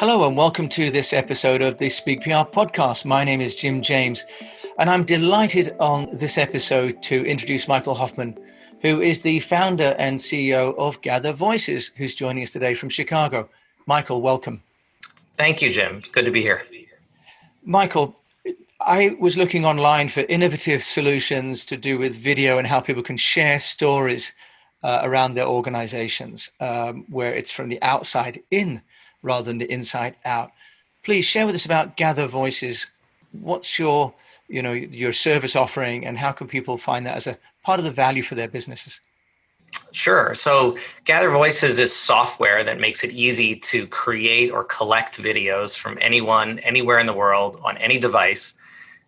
Hello and welcome to this episode of the Speak PR podcast. My name is Jim James and I'm delighted on this episode to introduce Michael Hoffman, who is the founder and CEO of Gather Voices, who's joining us today from Chicago. Michael, welcome. Thank you, Jim. Good to be here. Michael, I was looking online for innovative solutions to do with video and how people can share stories around their organizations, where it's from the outside in rather than the inside out. Please share with us about Gather Voices. What's your service offering, and how can people find that as a part of the value for their businesses? Sure. So Gather Voices is software that makes it easy to create or collect videos from anyone, anywhere in the world, on any device,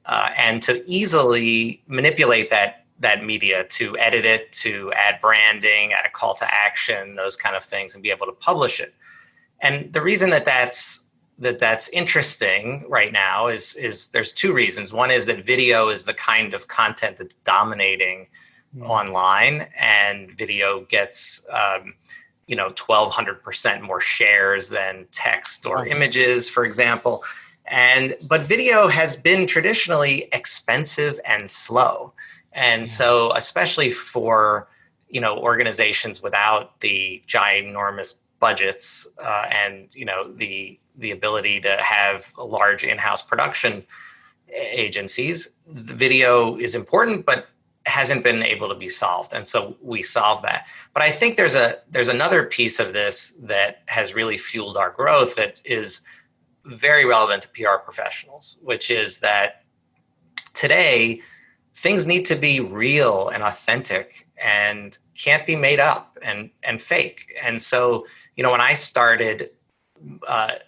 and to easily manipulate that media, to edit it, to add branding, add a call to action, those kind of things, and be able to publish it. And the reason that's interesting right now is there's two reasons. One is that video is the kind of content that's dominating online, and video gets 1,200% more shares than text or images, for example. But video has been traditionally expensive and slow. And so especially for organizations without the ginormous budgets and the ability to have large in-house production agencies, the video is important, but hasn't been able to be solved. And so we solve that. But I think there's another piece of this that has really fueled our growth that is very relevant to PR professionals, which is that today things need to be real and authentic and can't be made up and fake. And so, when I started a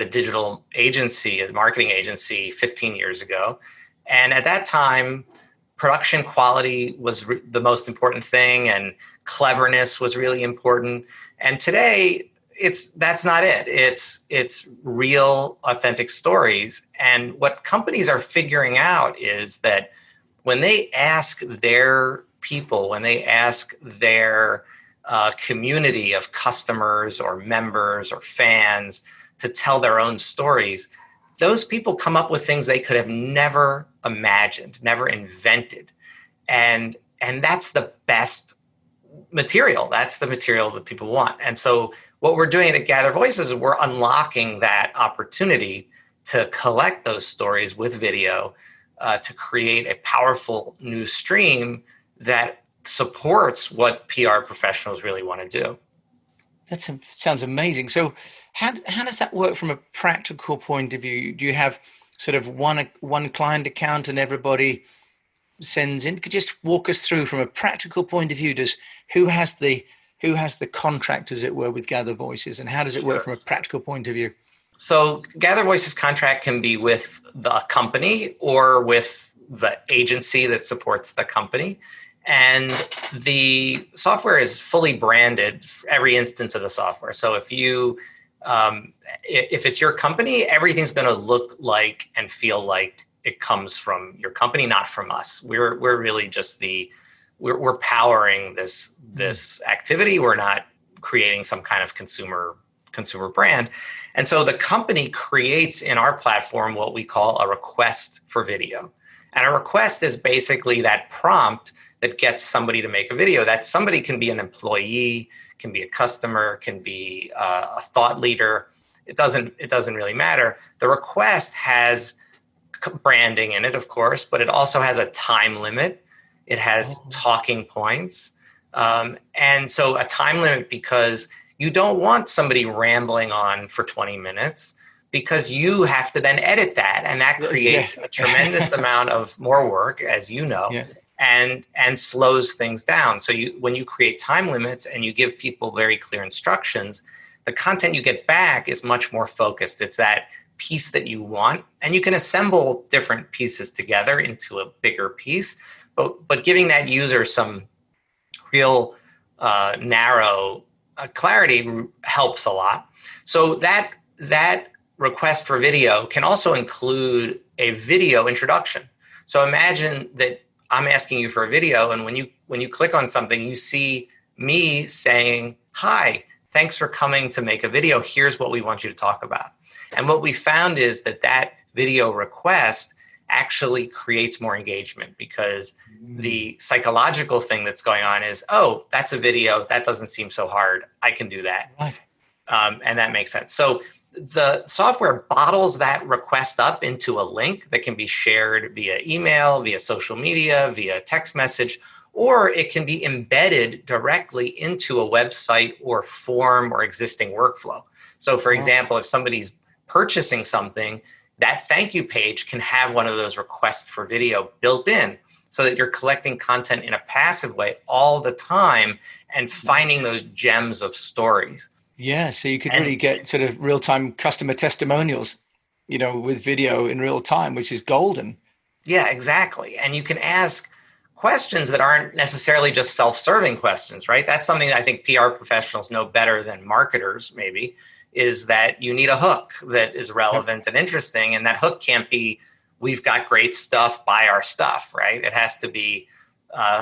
digital agency, a marketing agency 15 years ago. And at that time, production quality was the most important thing, and cleverness was really important. And today, that's not it. It's real, authentic stories. And what companies are figuring out is that when they ask their people, when they ask their community of customers or members or fans to tell their own stories, those people come up with things they could have never imagined, never invented. And that's the best material. That's the material that people want. And so what we're doing at Gather Voices is we're unlocking that opportunity to collect those stories with video, to create a powerful new stream that supports what PR professionals really want to do. That sounds amazing. So how does that work from a practical point of view? Do you have sort of one client account and everybody sends in? Could you just walk us through from a practical point of view? Who has the contract, as it were, with Gather Voices, and how does it work from a practical point of view? So Gather Voices contract can be with the company or with the agency that supports the company. And the software is fully branded for every instance of the software. So if it's your company, everything's going to look like and feel like it comes from your company, not from us. We're really just we're powering this activity. We're not creating some kind of consumer brand. And so the company creates in our platform what we call a request for video. And a request is basically that prompt that gets somebody to make a video. That somebody can be an employee, can be a customer, can be a thought leader. It doesn't really matter. The request has branding in it, of course, but it also has a time limit. It has talking points. And so a time limit because you don't want somebody rambling on for 20 minutes because you have to then edit that. And that creates a tremendous amount of more work, as you know. Yeah. And slows things down. So when you create time limits and you give people very clear instructions, the content you get back is much more focused. It's that piece that you want, and you can assemble different pieces together into a bigger piece. But giving that user some real narrow clarity helps a lot. So that request for video can also include a video introduction. So imagine that I'm asking you for a video, and when you click on something, you see me saying, "Hi, thanks for coming to make a video. Here's what we want you to talk about. And what we found is that video request actually creates more engagement, because the psychological thing that's going on is, oh, that's a video. That doesn't seem so hard. I can do that. Right. And that makes sense. So the software bottles that request up into a link that can be shared via email, via social media, via text message, or it can be embedded directly into a website or form or existing workflow. So for example, if somebody's purchasing something, that thank you page can have one of those requests for video built in, so that you're collecting content in a passive way all the time and finding those gems of stories. Yeah, so you could really get sort of real-time customer testimonials, with video in real time, which is golden. Yeah, exactly. And you can ask questions that aren't necessarily just self-serving questions, right? That's something that I think PR professionals know better than marketers, maybe, is that you need a hook that is relevant and interesting. And that hook can't be, we've got great stuff, buy our stuff, right? It has to be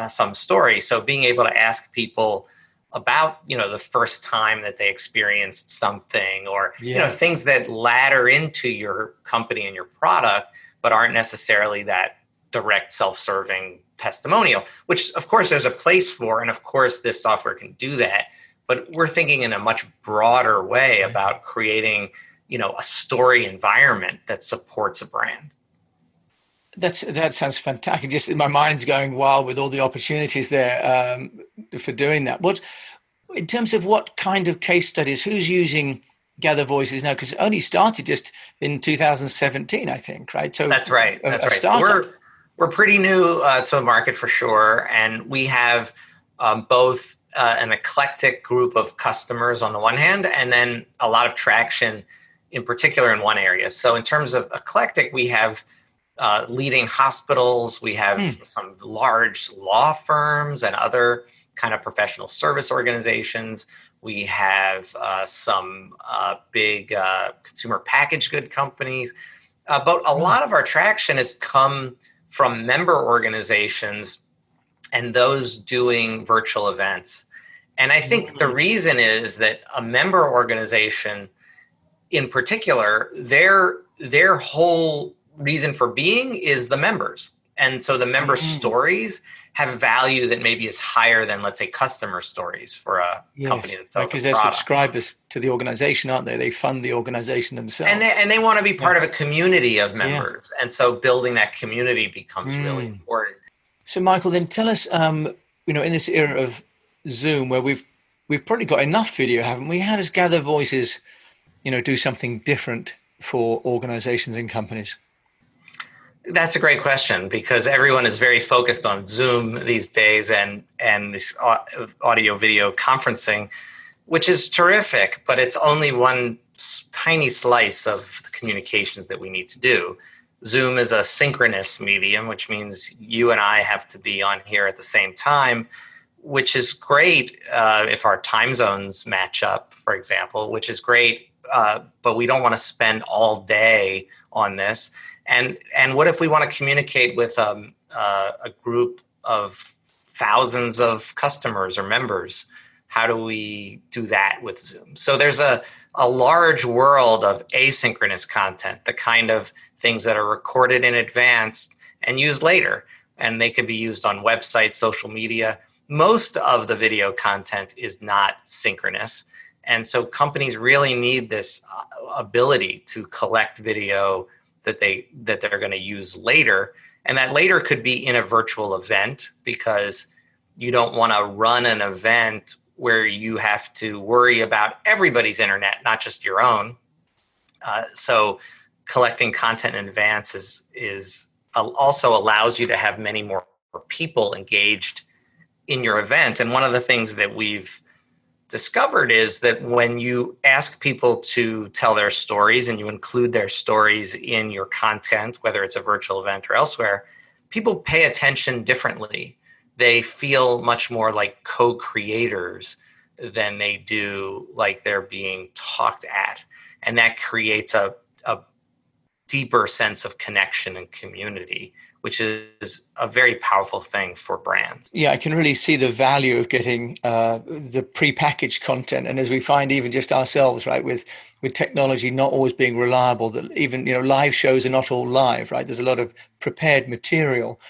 some story. So being able to ask people about, the first time that they experienced something, or, things that ladder into your company and your product, but aren't necessarily that direct self-serving testimonial, which of course there's a place for. And of course this software can do that. But we're thinking in a much broader way about creating, a story environment that supports a brand. That sounds fantastic. Just in my mind's going wild with all the opportunities there for doing that. What, in terms of what kind of case studies, who's using Gather Voices now? Because it only started just in 2017, I think, right? So that's right. That's right. So we're pretty new to the market for sure, and we have both an eclectic group of customers on the one hand, and then a lot of traction, in particular in one area. So in terms of eclectic, we have leading hospitals, we have some large law firms and other kind of professional service organizations. We have some big consumer packaged good companies. But a lot of our traction has come from member organizations and those doing virtual events. And I think the reason is that a member organization in particular, their whole reason for being is the members. And so the member stories have value that maybe is higher than, let's say, customer stories for a company that sells because a they're product. subscribers to the organization, aren't they? They fund the organization themselves. And they want to be part of a community of members. And so building that community becomes really important. So Michael, then tell us, in this era of Zoom where we've probably got enough video, haven't we? How does Gather Voices, do something different for organizations and companies? That's a great question, because everyone is very focused on Zoom these days and this audio video conferencing, which is terrific, but it's only one tiny slice of the communications that we need to do. Zoom is a synchronous medium, which means you and I have to be on here at the same time, which is great if our time zones match up, for example, which is great, but we don't want to spend all day on this. And what if we want to communicate with a group of thousands of customers or members? How do we do that with Zoom? So there's a large world of asynchronous content, the kind of things that are recorded in advance and used later. And they could be used on websites, social media. Most of the video content is not synchronous. And so companies really need this ability to collect video that they're going to use later. And that later could be in a virtual event, because you don't want to run an event where you have to worry about everybody's internet, not just your own. So collecting content in advance is also allows you to have many more people engaged in your event. And one of the things that we've discovered is that when you ask people to tell their stories and you include their stories in your content, whether it's a virtual event or elsewhere, people pay attention differently. They feel much more like co-creators than they do like they're being talked at. And that creates a deeper sense of connection and community, which is a very powerful thing for brands. Yeah, I can really see the value of getting the prepackaged content, and as we find, even just ourselves, right, with technology not always being reliable, that even live shows are not all live, right? There's a lot of prepared material.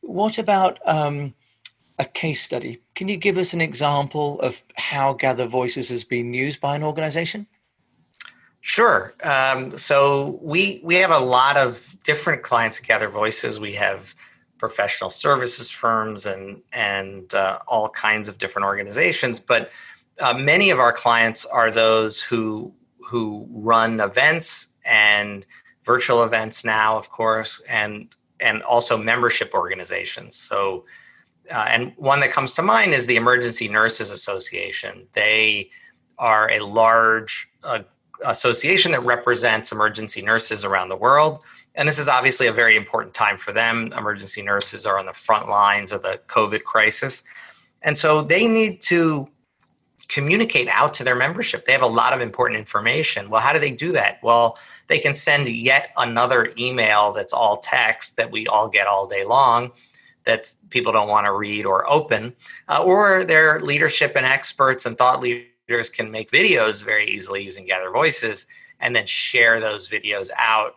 What about a case study? Can you give us an example of how Gather Voices has been used by an organization? Sure. So we have a lot of different clients at Gather Voices. We have professional services firms and all kinds of different organizations, but many of our clients are those who run events and virtual events now, of course, and also membership organizations. So and one that comes to mind is the Emergency Nurses Association. They are a large association that represents emergency nurses around the world. And this is obviously a very important time for them. Emergency nurses are on the front lines of the COVID crisis. And so they need to communicate out to their membership. They have a lot of important information. Well, how do they do that? Well, they can send yet another email that's all text that we all get all day long that people don't want to read or open, or their leadership and experts and thought leaders can make videos very easily using Gather Voices and then share those videos out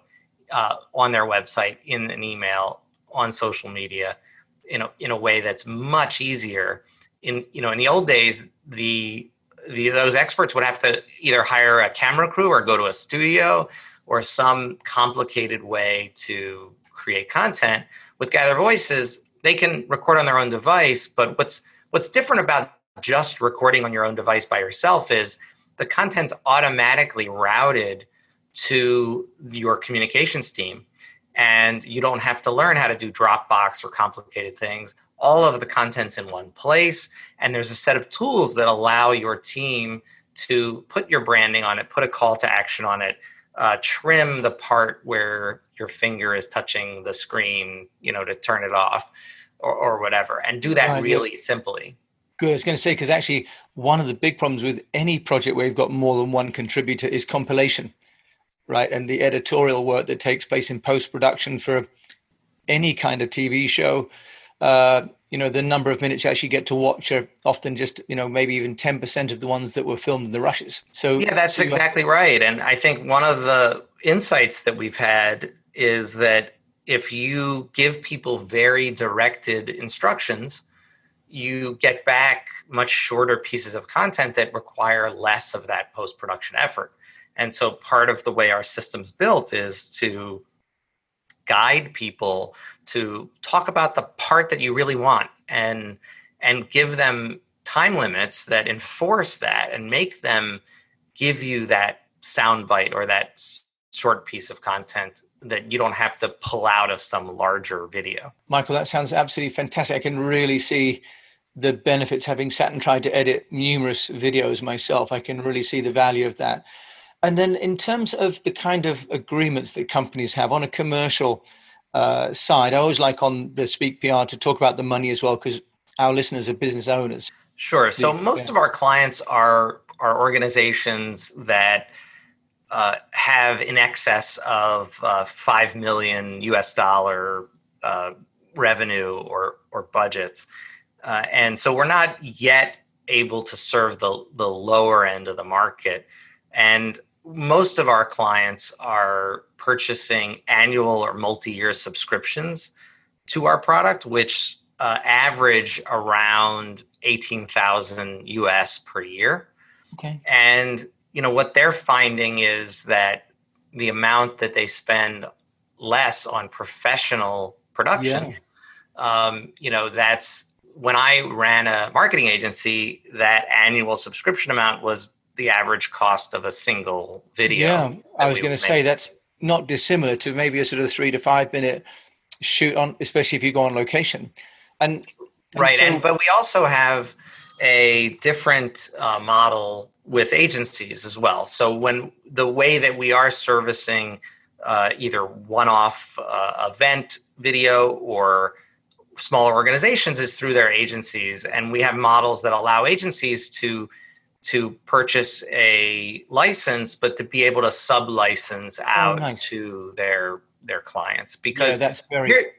on their website, in an email, on social media, in a way that's much easier. In the old days, those experts would have to either hire a camera crew or go to a studio or some complicated way to create content. With Gather Voices, they can record on their own device, but what's different about just recording on your own device by yourself is the content's automatically routed to your communications team, and you don't have to learn how to do Dropbox or complicated things. All of the content's in one place, and there's a set of tools that allow your team to put your branding on it, put a call to action on it, trim the part where your finger is touching the screen, to turn it off or whatever, and do that Right, really yes. simply. Good. I was going to say, because actually one of the big problems with any project where you've got more than one contributor is compilation, right? And the editorial work that takes place in post-production for any kind of TV show, the number of minutes you actually get to watch are often just, maybe even 10% of the ones that were filmed in the rushes. So Yeah, that's exactly right. And I think one of the insights that we've had is that if you give people very directed instructions, you get back much shorter pieces of content that require less of that post-production effort. And so part of the way our system's built is to guide people to talk about the part that you really want and give them time limits that enforce that and make them give you that soundbite or that short piece of content that you don't have to pull out of some larger video. Michael, that sounds absolutely fantastic. I can really see the benefits, having sat and tried to edit numerous videos myself. I can really see the value of that. And then in terms of the kind of agreements that companies have on a commercial side, I always like on the Speak PR to talk about the money as well, because our listeners are business owners. Sure. So most of our clients are organizations that have in excess of 5 million US dollar revenue or budgets. And so we're not yet able to serve the lower end of the market. And most of our clients are purchasing annual or multi-year subscriptions to our product, which average around 18,000 US per year. Okay. And what they're finding is that the amount that they spend less on professional production, that's when I ran a marketing agency, that annual subscription amount was the average cost of a single video. Yeah, I was going to say that's not dissimilar to maybe a sort of 3 to 5 minute shoot on, especially if you go on location. And right. But we also have a different model with agencies as well. So when the way that we are servicing either one-off event video or smaller organizations is through their agencies. And we have models that allow agencies to to purchase a license, but to be able to sub-license Oh, out nice. to their clients. Yeah, Because that's very, here, very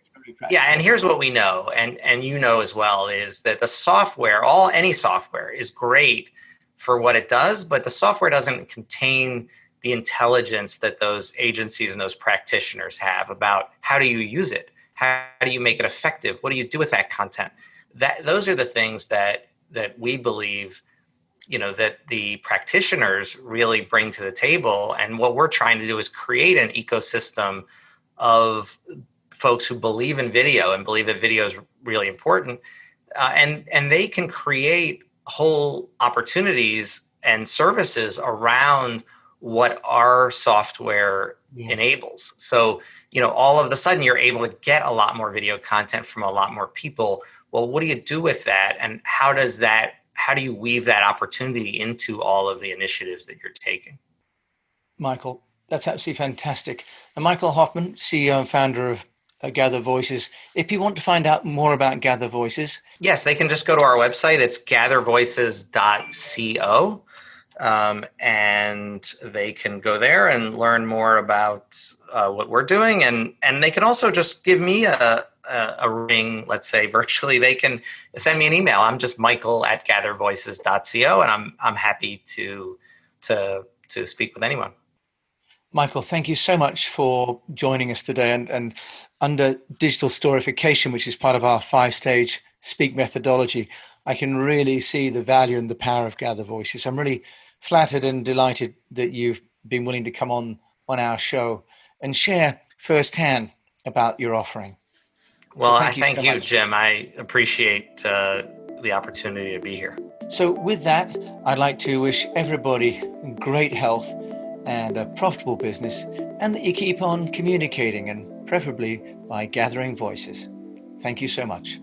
yeah, and practical. here's what we know, and you know as well, is that the software, any software, is great for what it does, but the software doesn't contain the intelligence that those agencies and those practitioners have about how do you use it, how do you make it effective, what do you do with that content. Those are the things that we believe, that the practitioners really bring to the table. And what we're trying to do is create an ecosystem of folks who believe in video and believe that video is really important, and they can create whole opportunities and services around what our software Yeah, enables. So, all of a sudden you're able to get a lot more video content from a lot more people. Well, what do you do with that, and how do you weave that opportunity into all of the initiatives that you're taking? Michael, that's absolutely fantastic. And Michael Hoffman, CEO and founder of Gather Voices. If you want to find out more about Gather Voices, Yes, they can just go to our website. It's gathervoices.co. And they can go there and learn more about what we're doing. And they can also just give me a ring, let's say virtually. They can send me an email. I'm just michael@gathervoices.co, and I'm happy to speak with anyone. Michael, thank you so much for joining us today. And under digital storification, which is part of our 5-stage speak methodology, I can really see the value and the power of Gather Voices. I'm really flattered and delighted that you've been willing to come on our show and share firsthand about your offering. So Well, I thank you thank so you, much. Jim. I appreciate the opportunity to be here. So with that, I'd like to wish everybody great health and a profitable business, and that you keep on communicating, and preferably by gathering voices. Thank you so much.